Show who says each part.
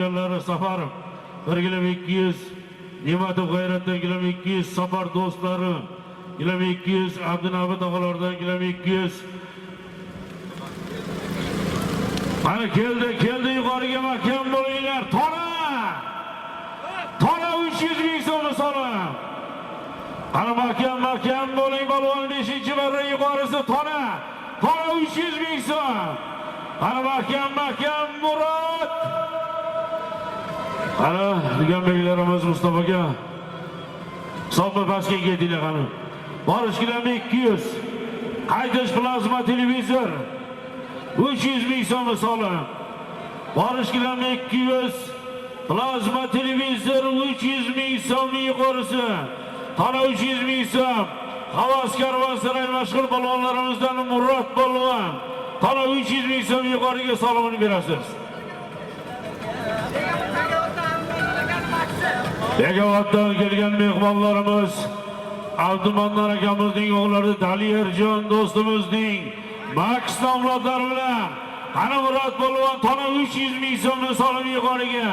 Speaker 1: Safar 1 kilo 200, Ne'matov G'ayratdan kilo 200, Safar do'stlari kilo 200, Abdunabit og'alardan kilo 200. Mana keldi yuqoriga mahkam bo'linglar. Tona 300 ming so'm so'rab. Qani mahkam bo'ling balvon 5-marra yuqorisi tona 300 ming so'm. Qani mahkam Murod. Qani deganbeklarimiz Mustafaga hisobni pastga ketinglar qani. Borish kilo 200. Qaytish plazma televizor 300 ming so'm so'rab. Borish kilo 200. Plazma televizor 300 ming so'm yuqorisi. Tana 300 ming so'm. Havaskor va saroy mashhur balvonlarimizdan Murod balvon. Tana 300 ming so'm yuqoriga solig'ini berasiz. Begovatdan kelgan mehmonlarimiz Abdumannan akamizning o'g'illari Daliyerjon do'stimizning Max nomlodlari bilan Qani Murod balvon tana 300 ming so'mni solib yuqoriga